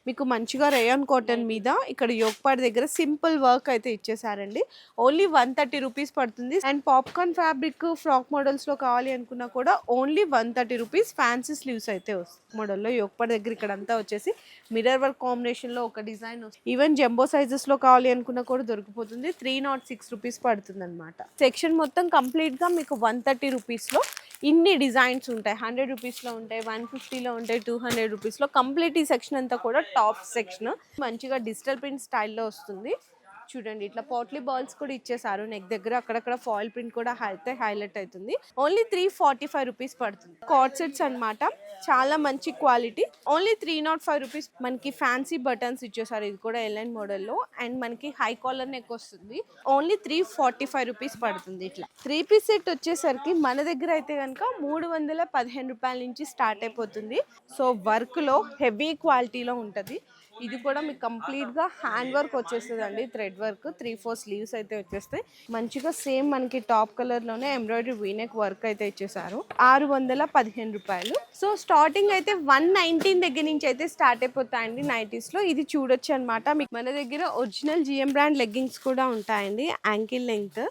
మీకు మంచిగా rayon cotton మీద ఇక్కడ యోగపాడ్ దగ్గర సింపుల్ వర్క్ అయితే ఇచ్చేసారండి. ఓన్లీ 130 రూపీస్ పడుతుంది. And popcorn fabric frock models లో కావాలి అనుకున్నా కూడా ఓన్లీ 130 రూపీస్. ఫ్యాన్సీ స్లీవ్స్ అయితే వస్తుంది మోడల్లో. యోగపాడ్ దగ్గర ఇక్కడ అంతా వచ్చేసి మిర్రర్ వర్క్ కాంబినేషన్ లో ఒక డిజైన్ వస్తుంది. ఈవెన్ జంబో సైజెస్ లో కావాలి అనుకున్నా కూడా దొరికిపోతుంది. 306 రూపీస్ పడుతుంది అనమాట. సెక్షన్ మొత్తం కంప్లీట్ గా మీకు 130 రూపీస్ లో ఇన్ని డిజైన్స్ ఉంటాయి. 100 రూపీస్లో ఉంటాయి, 150లో ఉంటాయి, 200 రూపీస్లో. కంప్లీట్ ఈ సెక్షన్ అంతా కూడా టాప్ సెక్షన్. మంచిగా డిజిటల్ ప్రింట్ స్టైల్లో వస్తుంది. చూడండి ఇట్లా పోట్లీ బాల్స్ కూడా ఇచ్చేసారు నెక్ దగ్గర. అక్కడక్కడ ఫాయిల్ ప్రింట్ కూడా అయితే హైలైట్ అవుతుంది. ఓన్లీ 345 రూపీస్ పడుతుంది. కార్డ్ సెట్స్ అనమాట, చాలా మంచి క్వాలిటీ. Only 305 rupees. మనకి ఫ్యాన్సీ బటన్స్ ఇచ్చేసారు. ఇది కూడా ఎల్ఎన్ మోడల్లో. అండ్ మనకి హై కాలర్ నెక్ వస్తుంది. ఓన్లీ 345 రూపీస్ పడుతుంది. ఇట్లా 3 పీస్ సెట్ వచ్చేసరికి మన దగ్గర అయితే కనుక 315 రూపాయల నుంచి స్టార్ట్ అయిపోతుంది. సో వర్క్ లో హెవీ క్వాలిటీలో ఉంటుంది. ఇది కూడా మీకు కంప్లీట్ గా హ్యాండ్ వర్క్ వచ్చేస్తుంది అండి. థ్రెడ్ వర్క్ 3-4 స్లీవ్స్ అయితే వచ్చేస్తాయి. మంచిగా సేమ్ మనకి టాప్ కలర్ లోనే ఎంబ్రాయిడరీ వీనెక్ వర్క్ అయితే ఇచ్చేసారు. 615 రూపాయలు. సో స్టార్టింగ్ అయితే 119 దగ్గర నుంచి అయితే స్టార్ట్ అయిపోతాయండి నైటీస్ లో. ఇది చూడొచ్చు అనమాట. మీకు మన దగ్గర ఒరిజినల్ జిఎం బ్రాండ్ లెగ్గింగ్స్ కూడా ఉంటాయండి, యాంకిల్ లెంగ్త్.